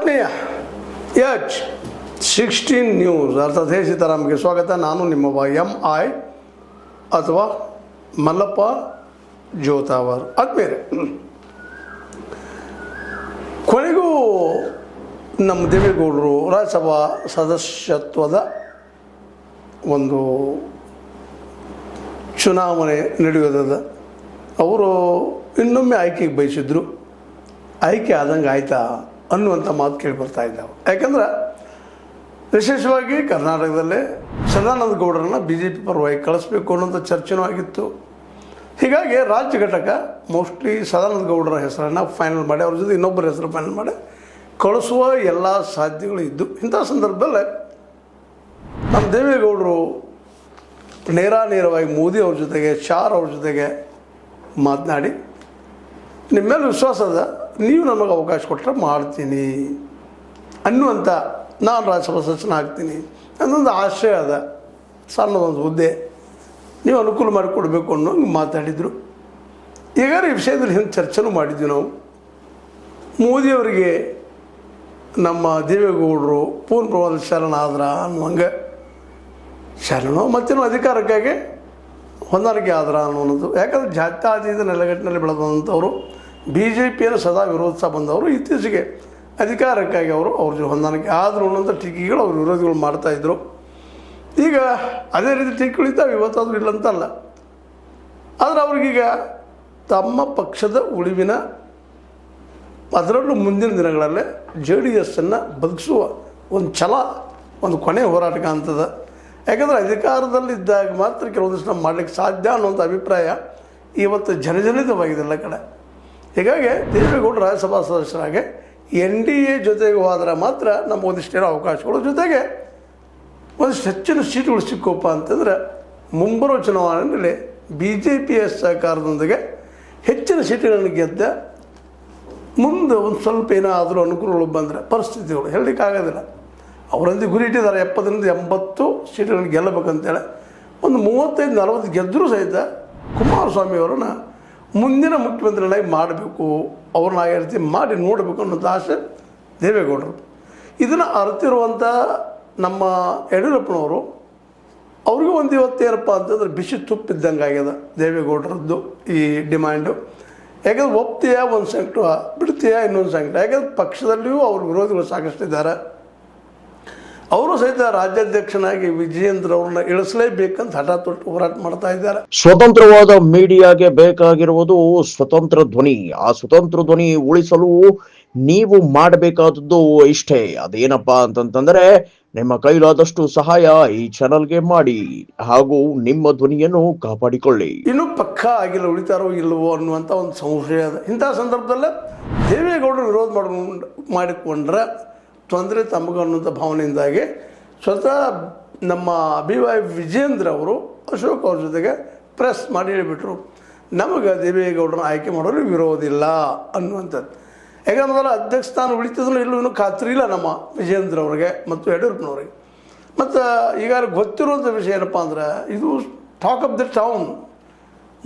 ಆತ್ಮೀಯ H16 news ಅರ್ಥಾತ್ ಹೇ ಸೀತಾರಾಮ್ಗೆ ಸ್ವಾಗತ. ನಾನು ನಿಮ್ಮವ MI ಅಥವಾ ಮಲ್ಲಪ್ಪ ಜೋತಾವರ್. ಆದ್ಮೇಲೆ ಕೊನೆಗೂ ನಮ್ಮ ದೇವೇಗೌಡರು ರಾಜ್ಯಸಭಾ ಸದಸ್ಯತ್ವದ ಒಂದು ಚುನಾವಣೆ ನಡೆಯೋದದ. ಅವರು ಇನ್ನೊಮ್ಮೆ ಆಯ್ಕೆಗೆ ಬಯಸಿದ್ರು. ಆಯ್ಕೆ ಆದಂಗೆ ಆಯ್ತಾ ಅನ್ನುವಂಥ ಮಾತು ಕೇಳಿ ಬರ್ತಾ ಇದ್ದಾವೆ. ಯಾಕಂದ್ರೆ ವಿಶೇಷವಾಗಿ ಕರ್ನಾಟಕದಲ್ಲೇ ಸದಾನಂದ ಗೌಡರನ್ನು BJP ಪರವಾಗಿ ಕಳಿಸ್ಬೇಕು ಅನ್ನೋಂಥ ಚರ್ಚೆನೂ ಆಗಿತ್ತು. ಹೀಗಾಗಿ ರಾಜ್ಯ ಘಟಕ ಮೋಸ್ಟ್ಲಿ ಸದಾನಂದ ಗೌಡರ ಹೆಸರನ್ನು ಫೈನಲ್ ಮಾಡಿ ಅವ್ರ ಜೊತೆ ಇನ್ನೊಬ್ಬರ ಹೆಸರು ಫೈನಲ್ ಮಾಡಿ ಕಳಿಸುವ ಎಲ್ಲ ಸಾಧ್ಯತೆಗಳು ಇದ್ದು. ಇಂಥ ಸಂದರ್ಭದಲ್ಲೇ ನಮ್ಮ ದೇವೇಗೌಡರು ನೇರವಾಗಿ ಮೋದಿ ಅವ್ರ ಜೊತೆಗೆ ಶಾರ್ ಅವ್ರ ಜೊತೆಗೆ ಮಾತನಾಡಿ ನಿಮ್ಮ ಮೇಲೆ ವಿಶ್ವಾಸ ಅದ, ನೀವು ನಮಗೆ ಅವಕಾಶ ಕೊಟ್ಟರೆ ಮಾಡ್ತೀನಿ ಅನ್ನುವಂಥ, ನಾನು ರಾಜ್ಯಸಭಾ ಸದಸ್ಯನ ಆಗ್ತೀನಿ ಅನ್ನೊಂದು ಆಶಯ ಅದ, ಸಣ್ಣದೊಂದು ಹುದ್ದೆ ನೀವು ಅನುಕೂಲ ಮಾಡಿಕೊಡ್ಬೇಕು ಅನ್ನೋ ಮಾತಾಡಿದರು. ಈಗ ಈ ವಿಷಯದಲ್ಲಿ ಹಿಂದೆ ಚರ್ಚೆನೂ ಮಾಡಿದ್ವಿ ನಾವು. ಮೋದಿಯವರಿಗೆ ನಮ್ಮ ದೇವೇಗೌಡರು ಪೂರ್ಣ ಪ್ರಮಾಣದ ಶರಣ ಆದ್ರ ಅನ್ನುವಂಗೆ, ಶರಣೋ ಮತ್ತೇನೋ ಅಧಿಕಾರಕ್ಕಾಗಿ ಹೊಂದಾಣಿಕೆ ಆದ್ರ ಅನ್ನೋದು. ಯಾಕಂದರೆ ಜಾತ್ಯಾತೀತ ನೆಲೆಗಟ್ಟಿನಲ್ಲಿ ಬೆಳೆದಂಥವರು BJPಯನ್ನು ಸದಾ ವಿರೋಧಿಸ್ತಾ ಬಂದವರು. ಇತ್ತೀಚೆಗೆ ಅಧಿಕಾರಕ್ಕಾಗಿ ಅವ್ರ ಜೊತೆ ಹೊಂದಾಣಿಕೆ ಆದರೂ ಅನ್ನೋಂಥ ಟೀಕೆಗಳು ಅವ್ರ ವಿರೋಧಿಗಳು ಮಾಡ್ತಾಯಿದ್ರು. ಈಗ ಅದೇ ರೀತಿ ಟೀಕೆಗಳು ಇದ್ದಾವೆ, ಇವತ್ತಾದರೂ ಇಲ್ಲಂತಲ್ಲ. ಆದರೆ ಅವ್ರಿಗೀಗ ತಮ್ಮ ಪಕ್ಷದ ಉಳಿವಿನ, ಅದರಲ್ಲೂ ಮುಂದಿನ ದಿನಗಳಲ್ಲೇ JDSನ್ನು ಬದುಕಿಸುವ ಒಂದು ಛಲ, ಒಂದು ಕೊನೆ ಹೋರಾಟಕ್ಕೆ ಅಂತದ. ಯಾಕಂದರೆ ಅಧಿಕಾರದಲ್ಲಿದ್ದಾಗ ಮಾತ್ರ ಕೆಲವೊಂದಿಷ್ಟು ಮಾಡಲಿಕ್ಕೆ ಸಾಧ್ಯ ಅನ್ನೋಂಥ ಅಭಿಪ್ರಾಯ ಇವತ್ತು ಜನಜನಿತವಾಗಿದೆಲ್ಲ ಕಡೆ. ಹೀಗಾಗಿ ದೇವೇಗೌಡರು ರಾಜ್ಯಸಭಾ ಸದಸ್ಯರಾಗಿ NDA ಜೊತೆಗೆ ಹೋದ್ರೆ ಮಾತ್ರ ನಮ್ಮ ಒಂದಿಷ್ಟೇನೋ ಅವಕಾಶಗಳು, ಜೊತೆಗೆ ಒಂದಿಷ್ಟು ಹೆಚ್ಚಿನ ಸೀಟುಗಳು ಸಿಕ್ಕಪ್ಪ ಅಂತಂದರೆ ಮುಂಬರುವ ಚುನಾವಣೆಯಲ್ಲಿ BJPಯ ಸಹಕಾರದೊಂದಿಗೆ ಹೆಚ್ಚಿನ ಸೀಟುಗಳನ್ನು ಗೆದ್ದ ಮುಂದೆ ಒಂದು ಸ್ವಲ್ಪ ಏನಾದರೂ ಅನುಕೂಲಗಳು ಬಂದರೆ, ಪರಿಸ್ಥಿತಿಗಳು ಹೇಳಲಿಕ್ಕಾಗೋದಿಲ್ಲ. ಅವರಂದು ಗುರಿ ಇಟ್ಟಿದ್ದಾರೆ 70ರಿಂದ 80 ಸೀಟುಗಳನ್ನು ಗೆಲ್ಲಬೇಕಂತೇಳಿ. ಒಂದು 35-40 ಗೆದ್ದರೂ ಸಹಿತ ಕುಮಾರಸ್ವಾಮಿಯವರನ್ನು ಮುಂದಿನ ಮುಖ್ಯಮಂತ್ರಿಗಳಾಗಿ ಮಾಡಬೇಕು, ಅವ್ರನ್ನ ಆ ರೀತಿ ಮಾಡಿ ನೋಡಬೇಕು ಅನ್ನೋದು ಆಸೆ ದೇವೇಗೌಡರು. ಇದನ್ನು ಅರಿತಿರುವಂಥ ನಮ್ಮ ಯಡಿಯೂರಪ್ಪನವರು, ಅವ್ರಿಗೂ ಒಂದು ಇವತ್ತೇನಪ್ಪ ಅಂತಂದ್ರೆ ಬಿಸಿ ತುಪ್ಪಿದ್ದಂಗೆ ಆಗ್ಯದ ದೇವೇಗೌಡರದ್ದು ಈ ಡಿಮ್ಯಾಂಡು. ಯಾಕಂದ್ರೆ ಒಪ್ತೀಯ ಒಂದು ಸಂಕಟ, ಬಿಡ್ತೀಯ ಇನ್ನೊಂದು ಸಂಕಟ. ಯಾಕಂದ್ರೆ ಪಕ್ಷದಲ್ಲಿಯೂ ಅವ್ರ ವಿರೋಧಿಗಳು ಸಾಕಷ್ಟಿದ್ದಾರೆ. ಅವರು ಸಹಿತ ರಾಜ್ಯಾಧ್ಯಕ್ಷನಾಗಿ ವಿಜಯೇಂದ್ರ ಅವ್ರನ್ನ ಇಳಿಸಲೇಬೇಕಂತ ಹಠ ತೊಟ್ಟು ಹೋರಾಟ ಮಾಡ್ತಾ ಇದ್ದಾರೆ. ಸ್ವತಂತ್ರವಾದ ಮೀಡಿಯಾಗೆ ಬೇಕಾಗಿರುವುದು ಸ್ವತಂತ್ರ ಧ್ವನಿ. ಆ ಸ್ವತಂತ್ರ ಧ್ವನಿ ಉಳಿಸಲು ನೀವು ಮಾಡಬೇಕಾದದ್ದು ಇಷ್ಟೇ. ಅದೇನಪ್ಪಾ ಅಂತಂತಂದ್ರೆ, ನಿಮ್ಮ ಕೈಲಾದಷ್ಟು ಸಹಾಯ ಈ ಚಾನಲ್ಗೆ ಮಾಡಿ ಹಾಗೂ ನಿಮ್ಮ ಧ್ವನಿಯನ್ನು ಕಾಪಾಡಿಕೊಳ್ಳಿ. ಇನ್ನೂ ಪಕ್ಕ ಆಗಿಲ್ಲ, ಉಳಿತಾರೋ ಇಲ್ಲವೋ ಅನ್ನುವಂಥ ಒಂದು ಸಂಶಯ ಅದ. ಇಂಥ ಸಂದರ್ಭದಲ್ಲೇ ದೇವೇಗೌಡರು ವಿರೋಧ ಮಾಡಿಕೊಂಡ್ರೆ ತೊಂದರೆ ತಮಗೆ ಅನ್ನುವಂಥ ಭಾವನೆಯಿಂದಾಗಿ ಸ್ವತಃ ನಮ್ಮ BY ವಿಜೇಂದ್ರ ಅವರು ಅಶೋಕ್ ಅವ್ರ ಜೊತೆಗೆ ಪ್ರೆಸ್ ಮಾಡಿ ಹೇಳಿಬಿಟ್ರು, ನಮಗೆ ದೇವೇಗೌಡರನ್ನ ಆಯ್ಕೆ ಮಾಡೋರು ವಿರೋಧಿಲ್ಲ ಅನ್ನುವಂಥದ್ದು. ಯಾಕಂದ್ರೆ ಅಧ್ಯಕ್ಷ ಸ್ಥಾನ ಉಳಿತದನ್ನು ಇನ್ನೂ ಖಾತ್ರಿ ಇಲ್ಲ ನಮ್ಮ ವಿಜೇಂದ್ರ ಅವ್ರಿಗೆ ಮತ್ತು ಯಡಿಯೂರಪ್ಪನವ್ರಿಗೆ. ಮತ್ತು ಈಗ ಗೊತ್ತಿರುವಂಥ ವಿಷಯ ಏನಪ್ಪ ಅಂದ್ರೆ, ಇದು ಟಾಕ್ ಆಫ್ ದ ಟೌನ್.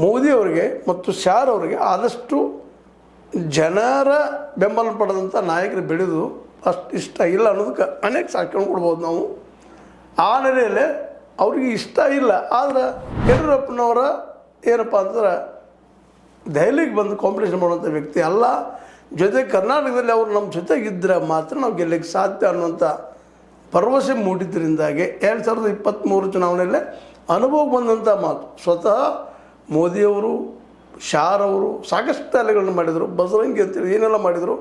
ಮೋದಿಯವರಿಗೆ ಮತ್ತು ಶಾರ್ ಅವರಿಗೆ ಆದಷ್ಟು ಜನರ ಬೆಂಬಲ ಪಡೆದಂಥ ನಾಯಕರು ಬೆಳೆದು ಅಷ್ಟು ಇಷ್ಟ ಇಲ್ಲ ಅನ್ನೋದಕ್ಕೆ ಅನೇಕ ಸಾಕ್ಕೊಂಡು ಕೊಡ್ಬೋದು ನಾವು. ಆ ನೆಲೆಯಲ್ಲೇ ಅವ್ರಿಗೆ ಇಷ್ಟ ಇಲ್ಲ. ಆದರೆ ಯಡಿಯೂರಪ್ಪನವರ ಏನಪ್ಪ ಅಂತಂದ್ರೆ ದೆಹಲಿಗೆ ಬಂದು ಕಾಂಪಿಟೇಷನ್ ಮಾಡುವಂಥ ವ್ಯಕ್ತಿ ಅಲ್ಲ. ಜೊತೆಗೆ ಕರ್ನಾಟಕದಲ್ಲಿ ಅವರು ನಮ್ಮ ಜೊತೆಗಿದ್ದರೆ ಮಾತ್ರ ನಾವು ಗೆಲ್ಲಕ್ಕೆ ಸಾಧ್ಯ ಅನ್ನುವಂಥ ಭರವಸೆ ಮೂಡಿದ್ದರಿಂದಾಗಿ 2023 ಚುನಾವಣೆಯಲ್ಲೇ ಅನುಭವ ಬಂದಂಥ ಮಾತು. ಸ್ವತಃ ಮೋದಿಯವರು, ಶಾರ್ ಅವರು ಸಾಕಷ್ಟು ಅಲೆಗಳನ್ನು ಮಾಡಿದರು, ಬಸವರಂಗಿ ಅಂತೇಳಿ ಏನೆಲ್ಲ ಮಾಡಿದರು.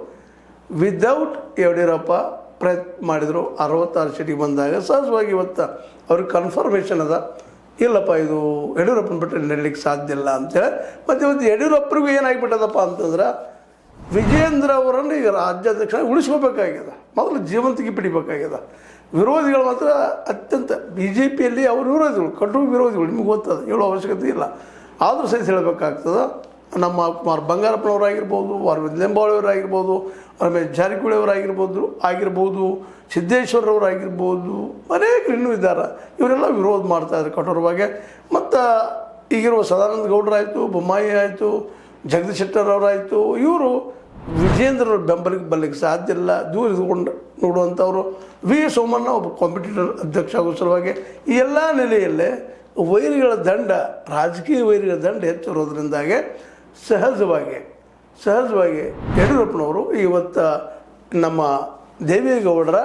ವಿದೌಟ್ ಯಡಿಯೂರಪ್ಪ ಪ್ರಯತ್ನ ಮಾಡಿದರು. 66 ಸೀಟಿಗೆ ಬಂದಾಗ ಸಹಜವಾಗಿ ಇವತ್ತು ಅವ್ರಿಗೆ ಕನ್ಫರ್ಮೇಷನ್ ಅದ, ಇಲ್ಲಪ್ಪ ಇದು ಯಡಿಯೂರಪ್ಪನ ಬಿಟ್ಟರೆ ನಡೀಲಿಕ್ಕೆ ಸಾಧ್ಯ ಇಲ್ಲ ಅಂತೇಳಿ. ಮತ್ತು ಇವತ್ತು ಯಡಿಯೂರಪ್ಪರಿಗೂ ಏನಾಗಿಬಿಟ್ಟದಪ್ಪ ಅಂತಂದ್ರೆ, ವಿಜೇಂದ್ರ ಅವರನ್ನು ಈಗ ರಾಜ್ಯಾಧ್ಯಕ್ಷ ಉಳಿಸ್ಕೋಬೇಕಾಗ್ಯದ, ಮೊದಲು ಜೀವಂತಿಗೆ ಪಡಿಬೇಕಾಗ್ಯದ. ವಿರೋಧಿಗಳು ಮಾತ್ರ ಅತ್ಯಂತ BJPಯಲ್ಲಿ ಅವ್ರ ವಿರೋಧಿಗಳು, ಕಟು ವಿರೋಧಿಗಳು, ನಿಮ್ಗೆ ಗೊತ್ತದ, ಹೇಳೋ ಅವಶ್ಯಕತೆ ಇಲ್ಲ. ಆದರೂ ಸಹಿತ ಹೇಳಬೇಕಾಗ್ತದೆ. ನಮ್ಮ ಕುಮಾರ್ ಬಂಗಾರಪ್ಪನವರಾಗಿರ್ಬೋದು, ಅರವಿಂದ್ ಲಿಂಬಾವಳಿಯವರಾಗಿರ್ಬೋದು, ರಮೇಶ್ ಜಾರಕಿಹೊಳಿಯವರಾಗಿರ್ಬೋದು, ಸಿದ್ದೇಶ್ವರವರಾಗಿರ್ಬೋದು, ಅನೇಕರು ಇನ್ನೂ ಇದ್ದಾರೆ. ಇವರೆಲ್ಲ ವಿರೋಧ ಮಾಡ್ತಾಯಿದ್ದಾರೆ ಕಠೋರವಾಗಿ. ಮತ್ತು ಈಗಿರುವ ಸದಾನಂದ ಗೌಡರಾಯಿತು, ಬೊಮ್ಮಾಯಿ ಆಯಿತು, ಜಗದೀಶ್ ಶೆಟ್ಟರ್ ಅವರಾಯಿತು, ಇವರು ವಿಜೇಂದ್ರರ ಬೆಂಬಲಿಗೆ ಬರಲಿಕ್ಕೆ ಸಾಧ್ಯ ಇಲ್ಲ, ದೂರ ಇದ್ಕೊಂಡು ನೋಡುವಂಥವ್ರು. ವಿ ಸೋಮಣ್ಣ ಒಬ್ಬ ಕಾಂಪಿಟೇಟರ್ ಅಧ್ಯಕ್ಷ ಆಗೋ ಸಲುವಾಗಿ ಈ ಎಲ್ಲ ನೆಲೆಯಲ್ಲೇ ವೈರಿಗಳ ದಂಡ, ರಾಜಕೀಯ ವೈರಿಗಳ ದಂಡ ಹೆಚ್ಚಿರೋದ್ರಿಂದಾಗೆ ಸಹಜವಾಗಿ ಯಡಿಯೂರಪ್ಪನವರು ಇವತ್ತು ನಮ್ಮ ದೇವೇಗೌಡರ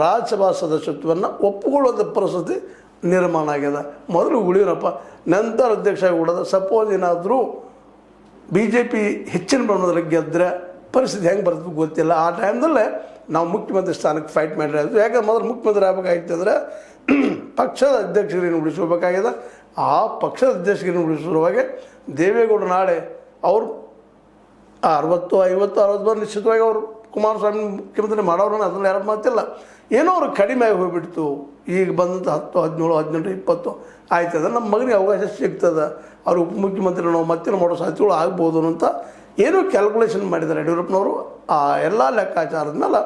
ರಾಜ್ಯಸಭಾ ಸದಸ್ಯತ್ವವನ್ನು ಒಪ್ಪಿಕೊಳ್ಳೋದ ಪರಿಸ್ಥಿತಿ ನಿರ್ಮಾಣ ಆಗ್ಯದ. ಮೊದಲು ಉಳಿಯೋನಪ್ಪ, ನಂತರ ಅಧ್ಯಕ್ಷ ಆಗಿಬಿಡೋದು. ಸಪೋಸ್ ಏನಾದರೂ BJP ಹೆಚ್ಚಿನ ಪ್ರಮಾಣದಲ್ಲಿ ಗೆದ್ದರೆ ಪರಿಸ್ಥಿತಿ ಹೆಂಗೆ ಬರ್ತದೆ ಗೊತ್ತಿಲ್ಲ. ಆ ಟೈಮ್ದಲ್ಲೇ ನಾವು ಮುಖ್ಯಮಂತ್ರಿ ಸ್ಥಾನಕ್ಕೆ ಫೈಟ್ ಮಾಡಿರೋದು. ಯಾಕಂದ್ರೆ ಮೊದಲು ಮುಖ್ಯಮಂತ್ರಿ ಆಗಬೇಕಾಗಿತ್ತು ಅಂದರೆ ಪಕ್ಷದ ಅಧ್ಯಕ್ಷರನ್ನು ಉಳಿಸ್ಕೋಬೇಕಾಗಿದೆ. ಆ ಪಕ್ಷದ ಅಧ್ಯಕ್ಷರನ್ನು ಉಳಿಸುವಾಗ ದೇವೇಗೌಡ ನಾಳೆ ಅವರು 60-50 ನಿಶ್ಚಿತವಾಗಿ ಅವರು ಕುಮಾರಸ್ವಾಮಿ ಮುಖ್ಯಮಂತ್ರಿ ಮಾಡೋರನ್ನ ಅದನ್ನು ಯಾರು ಮಾತಿಲ್ಲ. ಏನೋ ಅವ್ರು ಕಡಿಮೆ ಆಗಿ ಹೋಗ್ಬಿಡ್ತು. ಈಗ ಬಂದಂಥ 10, 17, 18, 20 ಆಯ್ತದ, ನಮ್ಮ ಮಗನಿಗೆ ಅವಕಾಶ ಸಿಗ್ತದೆ, ಅವ್ರು ಉಪಮುಖ್ಯಮಂತ್ರಿ ನಾವು ಮತ್ತೆ ಮಾಡೋ ಸಾಧ್ಯತೆಗಳು ಆಗ್ಬೋದು ಅಂತ ಏನೋ ಕ್ಯಾಲ್ಕುಲೇಷನ್ ಮಾಡಿದ್ದಾರೆ ಯಡಿಯೂರಪ್ಪನವರು. ಆ ಎಲ್ಲ ಲೆಕ್ಕಾಚಾರದ ಮೇಲೆ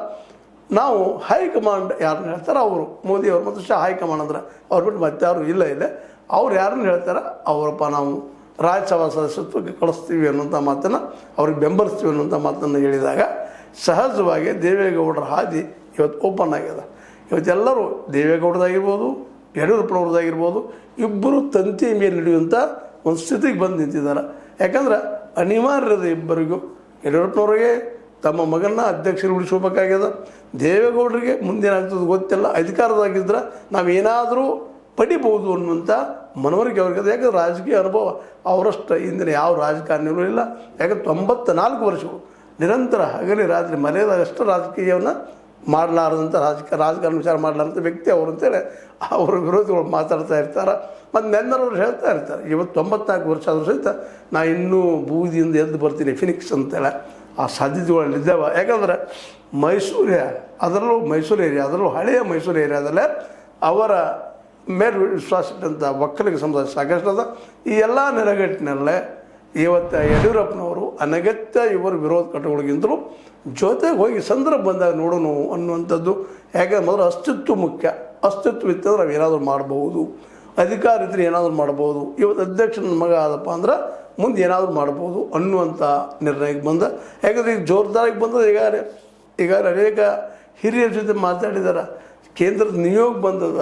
ನಾವು ಹೈಕಮಾಂಡ್ ಯಾರನ್ನ ಹೇಳ್ತಾರೆ ಅವರು, ಮೋದಿಯವರು ಮತ್ತು ಹೈಕಮಾಂಡ್ ಅಂದ್ರೆ ಅವ್ರು ಬಿಟ್ಟು ಮತ್ತೆ ಯಾರು ಇಲ್ಲ ಅವ್ರು ಯಾರನ್ನ ಹೇಳ್ತಾರೆ ಅವರಪ್ಪ ನಾವು ರಾಜ್ಯಸಭಾ ಸದಸ್ಯತ್ವಕ್ಕೆ ಕಳಿಸ್ತೀವಿ ಅನ್ನೋಂಥ ಮಾತನ್ನು, ಅವ್ರಿಗೆ ಬೆಂಬಲಿಸ್ತೀವಿ ಅನ್ನೋಂಥ ಮಾತನ್ನು ಹೇಳಿದಾಗ ಸಹಜವಾಗಿ ದೇವೇಗೌಡರ ಹಾದಿ ಇವತ್ತು ಓಪನ್ ಆಗ್ಯದ. ಇವತ್ತೆಲ್ಲರೂ ದೇವೇಗೌಡದಾಗಿರ್ಬೋದು, ಯಡಿಯೂರಪ್ಪನವ್ರದ್ದಾಗಿರ್ಬೋದು, ಇಬ್ಬರು ತಂತಿ ಮೇಲೆ ಹಿಡಿಯುವಂಥ ಒಂದು ಸ್ಥಿತಿಗೆ ಬಂದು ನಿಂತಿದ್ದಾರೆ. ಯಾಕಂದ್ರೆ ಅನಿವಾರ್ಯದ ಇಬ್ಬರಿಗೂ, ಯಡಿಯೂರಪ್ಪನವ್ರಿಗೆ ತಮ್ಮ ಮಗನ್ನ ಅಧ್ಯಕ್ಷರು ಉಳಿಸ್ಕೋಬೇಕಾಗ್ಯದ, ದೇವೇಗೌಡರಿಗೆ ಮುಂದೇನಾಗ್ತದೆ ಗೊತ್ತಿಲ್ಲ, ಅಧಿಕಾರದಾಗಿದ್ದರೆ ನಾವೇನಾದರೂ ಪಡಿಬೋದು ಅನ್ನುವಂಥ ಮನವರಿಕೆ ಅವ್ರಿಗೆ. ಯಾಕಂದ್ರೆ ರಾಜಕೀಯ ಅನುಭವ ಅವರಷ್ಟು ಹಿಂದಿನ ಯಾವ ರಾಜಕಾರಣಿಗಳು ಇಲ್ಲ. ಯಾಕಂದ್ರೆ 94 ವರ್ಷಗಳು ನಿರಂತರ ಹಗಲಿ ರಾತ್ರಿ ಮರೆಯದಾಗಷ್ಟು ರಾಜಕೀಯವನ್ನು ಮಾಡಲಾರದಂಥ ರಾಜಕಾರಣ ವಿಚಾರ ಮಾಡಲಾರಂಥ ವ್ಯಕ್ತಿ ಅವರು ಅಂತೇಳಿ ಅವರ ವಿರೋಧಿಗಳು ಮಾತಾಡ್ತಾ ಇರ್ತಾರೆ. ಮತ್ತು ನೆನ್ನರವ್ರು ಹೇಳ್ತಾ ಇರ್ತಾರೆ, ಇವತ್ತು 94 ವರ್ಷ ಆದರೂ ಸಹಿತ ನಾ ಇನ್ನೂ ಬೂದಿಯಿಂದ ಎದ್ದು ಬರ್ತೀನಿ ಫಿನಿಕ್ಸ್ ಅಂತೇಳಿ. ಆ ಸಾಧ್ಯತೆಗಳಲ್ಲಿದ್ದಾವೆ. ಯಾಕಂದ್ರೆ ಮೈಸೂರು ಏರಿಯಾ ಅದರಲ್ಲೂ ಹಳೆಯ ಮೈಸೂರು ಏರಿಯಾದಲ್ಲೇ ಅವರ ಮೇಲೆ ವಿಶ್ವಾಸ ಇಟ್ಟಂಥ ಒಕ್ಕಲಿಗ ಸಮುದಾಯ ಸಾಕಷ್ಟು ಅದ. ಈ ಎಲ್ಲ ನೆಲೆಗಟ್ಟಿನಲ್ಲೇ ಇವತ್ತು ಯಡಿಯೂರಪ್ಪನವರು ಅನಗತ್ಯ ಇವರು ವಿರೋಧ ಕಟ್ಟುಗಳಿಗಿಂತಲೂ ಜೊತೆಗೆ ಹೋಗಿ ಸಂದರ್ಭ ಬಂದಾಗ ನೋಡೋಣ ಅನ್ನುವಂಥದ್ದು. ಯಾಕಂದ್ರೆ ಮೊದಲು ಅಸ್ತಿತ್ವ ಮುಖ್ಯ. ಅಸ್ತಿತ್ವ ಇತ್ತಂದ್ರೆ ನಾವು ಏನಾದರೂ ಮಾಡ್ಬೋದು, ಅಧಿಕಾರ ಇದ್ದರೆ ಏನಾದರೂ ಮಾಡ್ಬೋದು. ಇವತ್ತು ಅಧ್ಯಕ್ಷನ ಮಗ ಆದಪ್ಪ ಅಂದ್ರೆ ಮುಂದೆ ಏನಾದರೂ ಮಾಡ್ಬೋದು ಅನ್ನುವಂಥ ನಿರ್ಣಯಕ್ಕೆ ಬಂದ. ಯಾಕಂದರೆ ಈಗ ಜೋರ್ದಾರಿಗೆ ಬಂದದ್ದು ಈಗ ಅನೇಕ ಹಿರಿಯರ ಜೊತೆ ಮಾತಾಡಿದಾರೆ. ಕೇಂದ್ರದ ನಿಯೋಗ ಬಂದದ,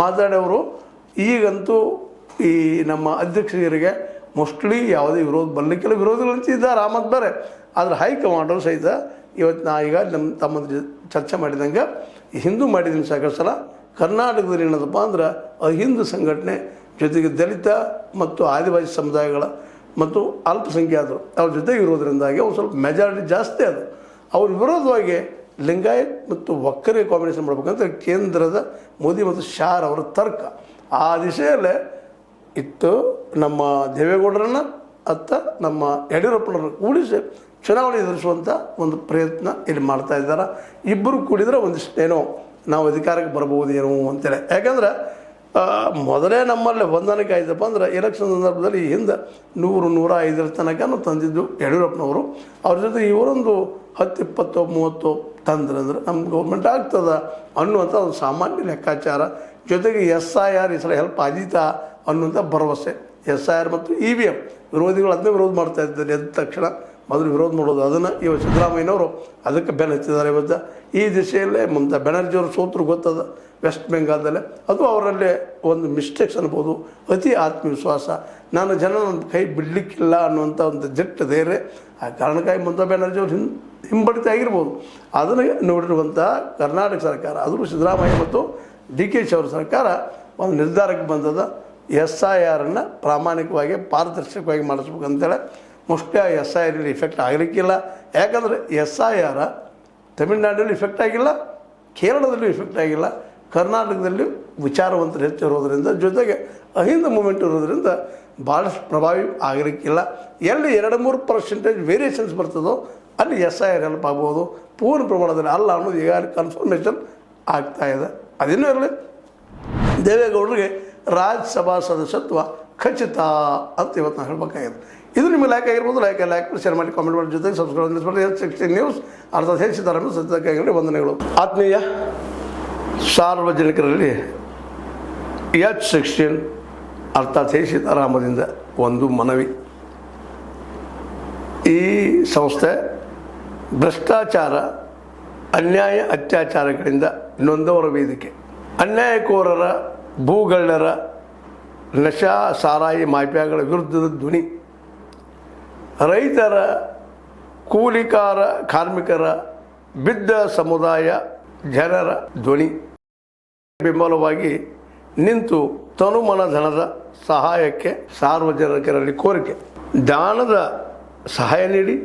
ಮಾತಾಡೋರು ಈಗಂತೂ ಈ ನಮ್ಮ ಅಧ್ಯಕ್ಷರಿಗೆ ಮೋಸ್ಟ್ಲಿ ಯಾವುದೇ ವಿರೋಧ ಬರಲಿಕ್ಕೆಲ್ಲ ವಿರೋಧಿಗಳಂತ ಇದ್ದಾರೆ, ಆಮದು ಬೇರೆ. ಆದರೆ ಹೈಕಮಾಂಡರು ಸಹಿತ ಇವತ್ತು ಈಗ ತಮ್ಮ ಚರ್ಚೆ ಮಾಡಿದಂಗೆ ಹಿಂದೂ ಮಾಡಿದ್ದೀನಿ ಸಾಕಷ್ಟು ಸಲ. ಕರ್ನಾಟಕದಲ್ಲಿ ಏನದಪ್ಪ ಅಂದ್ರೆ ಅಹಿಂದು ಸಂಘಟನೆ ಜೊತೆಗೆ ದಲಿತ ಮತ್ತು ಆದಿವಾಸಿ ಸಮುದಾಯಗಳ ಮತ್ತು ಅಲ್ಪಸಂಖ್ಯಾತರು ಅವ್ರ ಜೊತೆಗೆ ಇರೋದ್ರಿಂದಾಗಿ ಅವ್ರು ಸ್ವಲ್ಪ ಮೆಜಾರಿಟಿ ಜಾಸ್ತಿ ಅದು. ಅವ್ರ ವಿರೋಧವಾಗಿ ಲಿಂಗಾಯತ್ ಮತ್ತು ಒಕ್ಕರೆ ಕಾಂಬಿನೇಷನ್ ಮಾಡ್ಬೇಕಂತ ಕೇಂದ್ರದ ಮೋದಿ ಮತ್ತು ಶಾರ್ ಅವರ ತರ್ಕ. ಆ ದಿಶೆಯಲ್ಲೇ ಇತ್ತು. ನಮ್ಮ ದೇವೇಗೌಡರನ್ನು ನಮ್ಮ ಯಡಿಯೂರಪ್ಪನವ್ರನ್ನ ಕೂಡಿಸಿ ಚುನಾವಣೆ ಎದುರಿಸುವಂಥ ಒಂದು ಪ್ರಯತ್ನ ಇಲ್ಲಿ ಮಾಡ್ತಾ ಇದ್ದಾರೆ. ಇಬ್ಬರು ಕೂಡಿದರೆ ಒಂದಿಷ್ಟೇನೋ ನಾವು ಅಧಿಕಾರಕ್ಕೆ ಬರ್ಬೋದೇನೋ ಅಂತೇಳಿ. ಯಾಕಂದ್ರೆ ಮೊದಲೇ ನಮ್ಮಲ್ಲಿ ಹೊಂದಾಣಿಕೆ ಆಯ್ತಪ್ಪ ಅಂದ್ರೆ ಎಲೆಕ್ಷನ್ ಸಂದರ್ಭದಲ್ಲಿ ಹಿಂದೆ 100-105 ತನಕ ತಂದಿದ್ದು ಯಡಿಯೂರಪ್ಪನವರು. ಅವ್ರ ಜೊತೆ ಇವರೊಂದು 10-20-30 ತಂದ್ರಂದ್ರೆ ನಮ್ಮ ಗೌರ್ಮೆಂಟ್ ಆಗ್ತದ ಅನ್ನುವಂಥ ಒಂದು ಸಾಮಾನ್ಯ ಲೆಕ್ಕಾಚಾರ. ಜೊತೆಗೆ SIR ಈ ಸಲ ಹೆಲ್ಪ್ ಆದೀತಾ ಅನ್ನುವಂಥ ಭರವಸೆ. SIR ಮತ್ತು EVM ವಿರೋಧಿಗಳು ಅದನ್ನೇ ವಿರೋಧ ಮಾಡ್ತಾ ಇದ್ದಾರೆ. ಎದ್ದ ತಕ್ಷಣ ಮೊದಲು ವಿರೋಧ ಮಾಡೋದು ಅದನ್ನು ಇವತ್ತು ಸಿದ್ದರಾಮಯ್ಯನವರು ಅದಕ್ಕೆ ಬೆಲೆ ಹಚ್ಚಿದ್ದಾರೆ. ಇವತ್ತು ಈ ದಿಶೆಯಲ್ಲೇ ಮಮತಾ ಬ್ಯಾನರ್ಜಿಯವರು ಸೋತರು ಗೊತ್ತದ ವೆಸ್ಟ್ ಬೆಂಗಾಲ್ದಲ್ಲೇ. ಅದು ಅವರಲ್ಲೇ ಒಂದು ಮಿಸ್ಟೇಕ್ಸ್ ಅನ್ಬೋದು, ಅತಿ ಆತ್ಮವಿಶ್ವಾಸ, ನಾನು ಜನ ನನ್ನ ಕೈ ಬಿಡಲಿಕ್ಕಿಲ್ಲ ಅನ್ನುವಂಥ ಒಂದು ದಿಟ್ಟ ಧೈರ್ಯ. ಆ ಕಾರಣಕ್ಕಾಗಿ ಮಮತಾ ಬ್ಯಾನರ್ಜಿಯವರು ಹಿಂಬಡಿತ ಆಗಿರ್ಬೋದು. ಅದನ್ನು ನೋಡಿರುವಂಥ ಕರ್ನಾಟಕ ಸರ್ಕಾರ, ಅದು ಸಿದ್ದರಾಮಯ್ಯ ಮತ್ತು DKಶಿ ಅವರ ಸರ್ಕಾರ ಒಂದು ನಿರ್ಧಾರಕ್ಕೆ ಬಂದದ. SIRನ್ನು ಪ್ರಾಮಾಣಿಕವಾಗಿ ಪಾರದರ್ಶಕವಾಗಿ ಮಾಡಿಸ್ಬೇಕಂತೇಳಿ. ಮೋಸ್ಟ್ಲಿ ಆ SIR ಇಫೆಕ್ಟ್ ಆಗಲಿಕ್ಕಿಲ್ಲ. ಯಾಕಂದರೆ SIR ತಮಿಳುನಾಡಲ್ಲಿ ಇಫೆಕ್ಟ್ ಆಗಿಲ್ಲ, ಕೇರಳದಲ್ಲೂ ಇಫೆಕ್ಟ್ ಆಗಿಲ್ಲ, ಕರ್ನಾಟಕದಲ್ಲಿ ವಿಚಾರವಂತರು ಹೆಚ್ಚಿರೋದ್ರಿಂದ ಜೊತೆಗೆ ಅಹಿಂದ ಮೂಮೆಂಟ್ ಇರೋದ್ರಿಂದ ಭಾಳಷ್ಟು ಪ್ರಭಾವಿ ಆಗಲಿಕ್ಕಿಲ್ಲ. ಎಲ್ಲಿ 2-3% ವೇರಿಯೇಷನ್ಸ್ ಬರ್ತದೋ ಅಲ್ಲಿ SIR ಹೆಲ್ಪ್ ಆಗ್ಬೋದು. ಪೂರ್ಣ ಪ್ರಮಾಣದಲ್ಲಿ ಅಲ್ಲ ಅನ್ನೋದು ಈಗ ಕನ್ಫರ್ಮೇಷನ್ ಆಗ್ತಾಯಿದೆ. ಅದೇನೂ ಇರಲಿ, ದೇವೇಗೌಡರಿಗೆ ರಾಜ್ಯಸಭಾ ಸದಸ್ಯತ್ವ ಖಚಿತ ಅಂತ ಇವತ್ತು ನಾವು ಹೇಳಬೇಕಾಗಿದೆ. ಇದು ನಿಮಗೆ ಲೈಕ್ ಆಗಿರ್ಬೋದು. ಲೈಕ್ ಶೇರ್ ಮಾಡಿ, ಕಾಮೆಂಟ್ ಮಾಡಿ, ಜೊತೆಗೆ ಸಬ್ಸ್ಕ್ರೈಬ್ ಮಾಡಿ. ನ್ಯೂಸ್ ಅರ್ಥಾತ್ ಹೆಚ್ಚಿದ್ದಾರೆ ಸತ್ಯಕ್ಕಾಗಿ ವಂದನೆಗಳು. ಆತ್ಮೀಯ ಸಾರ್ವಜನಿಕರಲ್ಲಿ H16 ಅರ್ಥಾತ್ ಸೀತಾರಾಮದಿಂದ ಒಂದು ಮನವಿ. ಈ ಸಂಸ್ಥೆ ಭ್ರಷ್ಟಾಚಾರ, ಅನ್ಯಾಯ, ಅತ್ಯಾಚಾರಗಳಿಂದ ನೊಂದವರ ವೇದಿಕೆ. ಅನ್ಯಾಯಕೋರರ, ಭೂಗಳ್ಳರ, ನಶಾ ಸಾರಾಯಿ ಮಾಫಿಯಾಗಳ ವಿರುದ್ಧದ ಧ್ವನಿ. ರೈತರ, ಕೂಲಿಕಾರ, ಕಾರ್ಮಿಕರ, ಬಿದ್ದ ಸಮುದಾಯ ಜನರ ಧ್ವನಿ. ಬೆಂಬಲವಾಗಿ ನಿಂತು ತನುಮನ ಧನದ ಸಹಾಯಕ್ಕೆ ಸಾರ್ವಜನಿಕರಲ್ಲಿ ಕೋರಿಕೆ. ದಾನದ ಸಹಾಯ ನೀಡಿ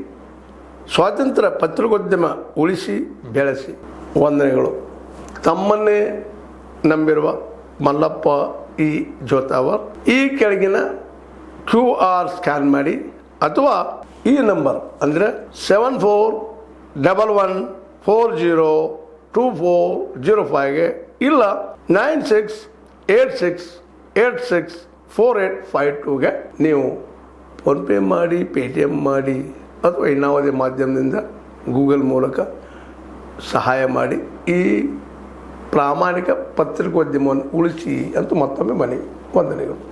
ಸ್ವಾತಂತ್ರ್ಯ ಪತ್ರಿಕೋದ್ಯಮ ಉಳಿಸಿ ಬೆಳೆಸಿ. ವಂದನೆಗಳು. ತಮ್ಮನ್ನೇ ನಂಬಿರುವ ಮಲ್ಲಪ್ಪ ಇ ಜೋತಾವರ್. ಈ ಕೆಳಗಿನ QR ಸ್ಕ್ಯಾನ್ ಮಾಡಿ ಅಥವಾ ಈ ನಂಬರ್ ಅಂದರೆ 7411402405ಗೆ ಇಲ್ಲ 9686864852ಗೆ ನೀವು ಫೋನ್ಪೇ ಮಾಡಿ, ಪೇಟಿಎಮ್ ಮಾಡಿ ಅಥವಾ ಇನ್ನಾವುದೇ ಮಾಧ್ಯಮದಿಂದ ಗೂಗಲ್ ಮೂಲಕ ಸಹಾಯ ಮಾಡಿ ಈ ಪ್ರಾಮಾಣಿಕ ಪತ್ರಿಕೋದ್ಯಮವನ್ನು ಉಳಿಸಿ ಅಂತ ಮತ್ತೊಮ್ಮೆ ಮನವಿ. ವಂದನೆಗಳು.